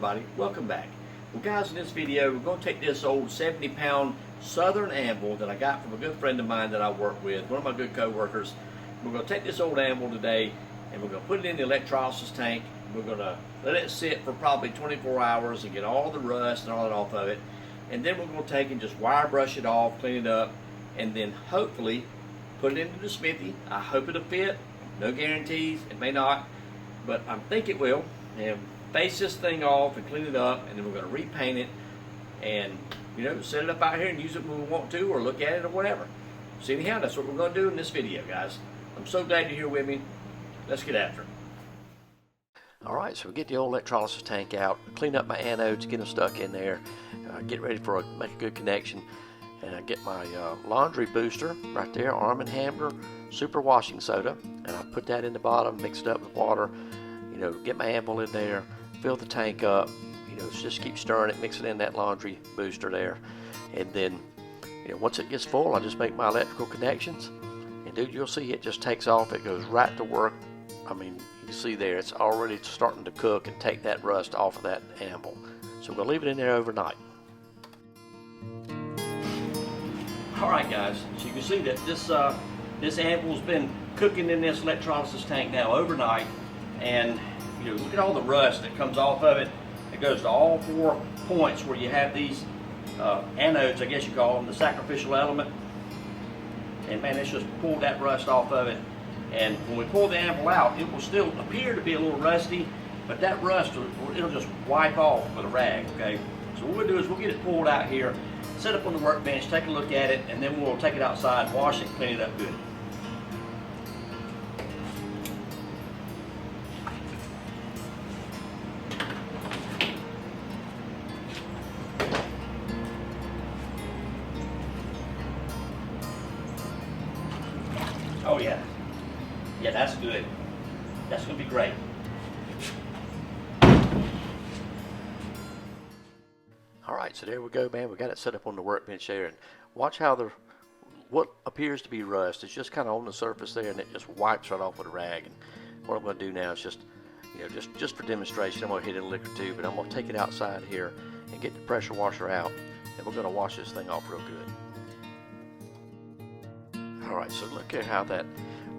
everybody, welcome back. Well guys, in this video we're going to take this old 70-pound Southern Anvil that I got from a good friend of mine that I work with, one of my good co-workers. We're going to take this old anvil today and we're going to put it in the electrolysis tank. We're going to let it sit for probably 24 hours and get all the rust and all that off of it. And then we're going to take and just wire brush it off, clean it up, and then hopefully put it into the Smithy. I hope it'll fit. No guarantees, it may not, but I think it will. And face this thing off and clean it up, and then we're going to repaint it and, you know, set it up out here and use it when we want to, or look at it or whatever. So anyhow, that's what we're going to do in this video, guys. I'm so glad you're here with me. Let's get after it. Alright, so we get the old electrolysis tank out, clean up my anodes, get them stuck in there, get ready for make a good connection, and I get my laundry booster right there, Arm & Hammer super washing soda, and I put that in the bottom, mix it up with water, you know, get my anvil in there, fill the tank up, you know, just keep stirring it, mix it in that laundry booster there, and then, you know, once it gets full, I just make my electrical connections, and dude, you'll see it just takes off, it goes right to work. I mean, you can see there, it's already starting to cook and take that rust off of that anvil. So we're going to leave it in there overnight. Alright guys, so you can see that this anvil's been cooking in this electrolysis tank now overnight, and you know, look at all the rust that comes off of it. It goes to all 4 points where you have these anodes, I guess you call them, the sacrificial element. And man, it's just pulled that rust off of it. And when we pull the anvil out, it will still appear to be a little rusty, but that rust, it'll just wipe off with a rag, okay? So what we'll do is we'll get it pulled out here, set up on the workbench, take a look at it, and then we'll take it outside, wash it, clean it up good. Oh yeah. Yeah, that's good. That's going to be great. Alright, so there we go, man. We got it set up on the workbench there, and watch how what appears to be rust is just kind of on the surface there, and it just wipes right off with a rag. And what I'm going to do now is just, you know, just for demonstration, I'm going to hit it a lick or two, but I'm going to take it outside here and get the pressure washer out, and we're going to wash this thing off real good. Alright, so look at how that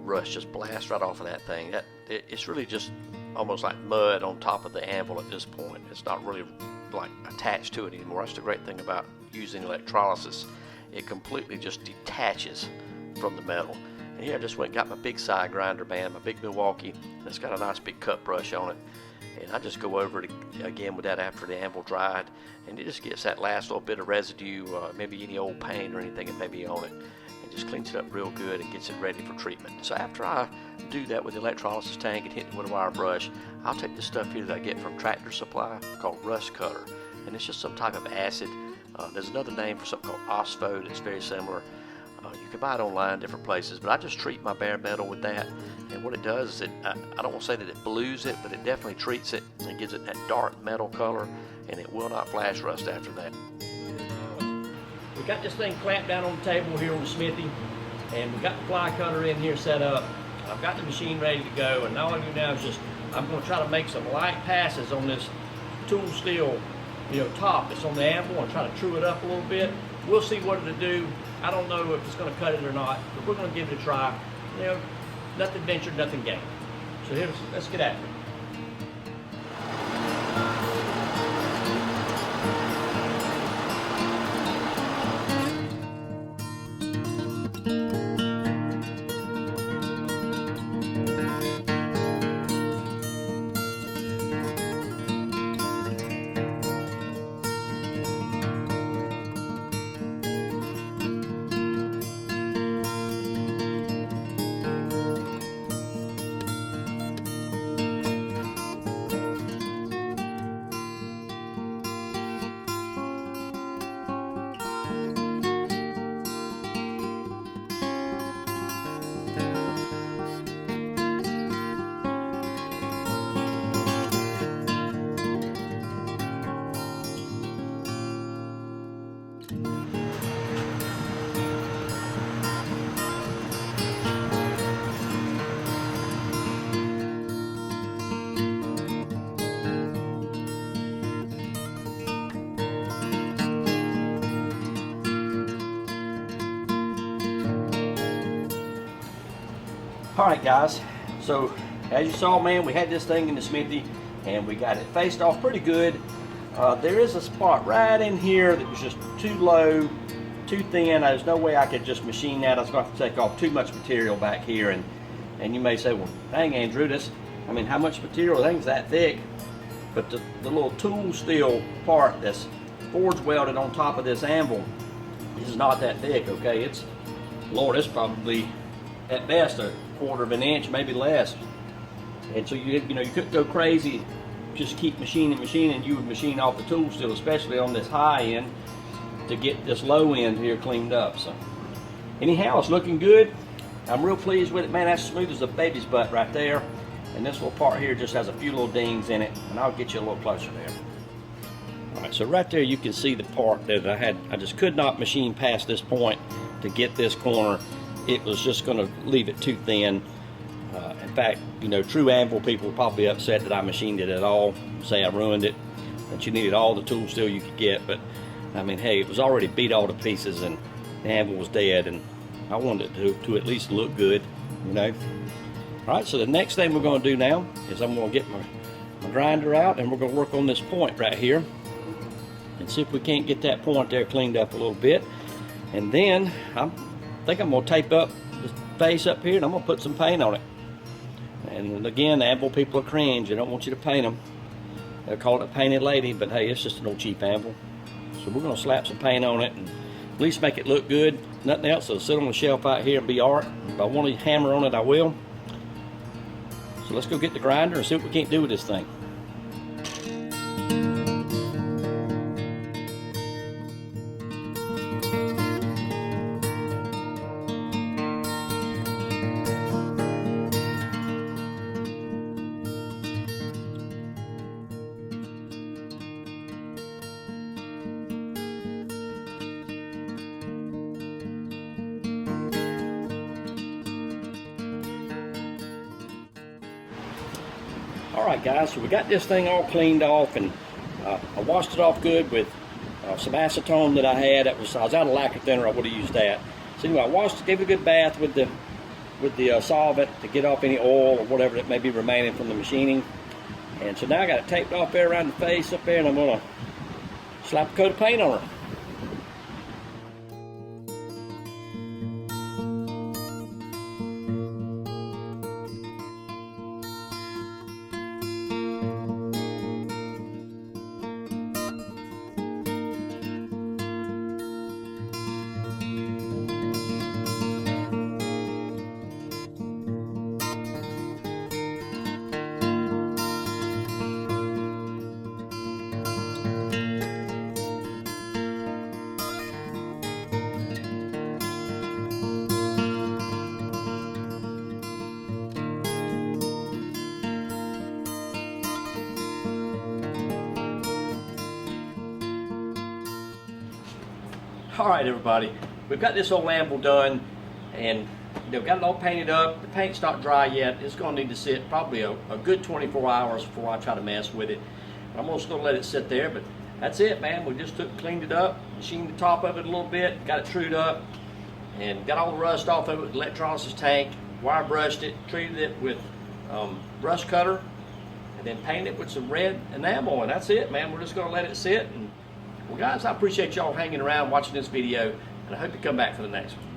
rust just blasts right off of that thing. It's really just almost like mud on top of the anvil at this point. It's not really like attached to it anymore. That's the great thing about using electrolysis. It completely just detaches from the metal. And here I just went and got my big side grinder band, my big Milwaukee, and it's got a nice big cut brush on it. And I just go over it again with that after the anvil dried, and it just gets that last little bit of residue, maybe any old paint or anything that may be on it. Just cleans it up real good and gets it ready for treatment. So after I do that with the electrolysis tank and hit it with a wire brush, I'll take this stuff here that I get from Tractor Supply called Rust Cutter, and it's just some type of acid. There's another name for something called Osphode. It's very similar. You can buy it online different places, but I just treat my bare metal with that, and what it does is I don't want to say that it blues it, but it definitely treats it and gives it that dark metal color, and it will not flash rust after that. We got this thing clamped down on the table here on the Smithy, and we got the fly cutter in here set up. I've got the machine ready to go, and all I do now is just, I'm going to try to make some light passes on this tool steel, you know, top that's on the anvil, and try to true it up a little bit. We'll see what it'll do. I don't know if it's going to cut it or not, but we're going to give it a try. You know, nothing ventured, nothing gained. So let's get after it. Alright guys, so as you saw, man, we had this thing in the smithy and we got it faced off pretty good. There is a spot right in here that was just too low, too thin. There's no way I could just machine that. I was going to have to take off too much material back here, and you may say, well, dang Andrew, I mean, how much material? That thing's that thick. But the little tool steel part that's forge welded on top of this anvil is not that thick, okay? It's, Lord, it's probably at best a quarter of an inch, maybe less. And so you couldn't go crazy, just keep machining. You would machine off the tool steel, especially on this high end, to get this low end here cleaned up. So anyhow, it's looking good. I'm real pleased with it, man. That's smooth as a baby's butt right there. And this little part here just has a few little dings in it, and I'll get you a little closer there. All right, so right there you can see the part that I just could not machine past this point to get this corner. It was just going to leave it too thin. In fact, true anvil people were probably upset that I machined it at all, say I ruined it, that you needed all the tool steel you could get. But I mean, hey, it was already beat all to pieces and the anvil was dead, and I wanted it to at least look good, All right, so the next thing we're going to do now is I'm going to get my grinder out, and we're going to work on this point right here and see if we can't get that point there cleaned up a little bit. And then I think I'm going to tape up the face up here, and I'm going to put some paint on it. And again, the anvil people are cringe. They don't want you to paint them. They'll call it a painted lady, but hey, it's just an old cheap anvil. So we're going to slap some paint on it and at least make it look good. Nothing else, it'll sit on the shelf out here and be art. If I want to hammer on it, I will. So let's go get the grinder and see what we can't do with this thing. Alright guys, so we got this thing all cleaned off, and I washed it off good with some acetone that I had. I was out of lacquer thinner, I would have used that. So anyway, I washed it, gave it a good bath with the solvent to get off any oil or whatever that may be remaining from the machining. And so now I got it taped off there around the face up there, and I'm going to slap a coat of paint on her. Alright everybody, we've got this old anvil done, and we've got it all painted up. The paint's not dry yet. It's going to need to sit probably a good 24 hours before I try to mess with it. I'm just going to let it sit there, but that's it, man. We just cleaned it up, machined the top of it a little bit, got it trued up, and got all the rust off of it with the electrolysis tank, wire brushed it, treated it with brush cutter, and then painted it with some red enamel, and that's it, man. We're just going to let it sit. And well guys, I appreciate y'all hanging around watching this video, and I hope you come back for the next one.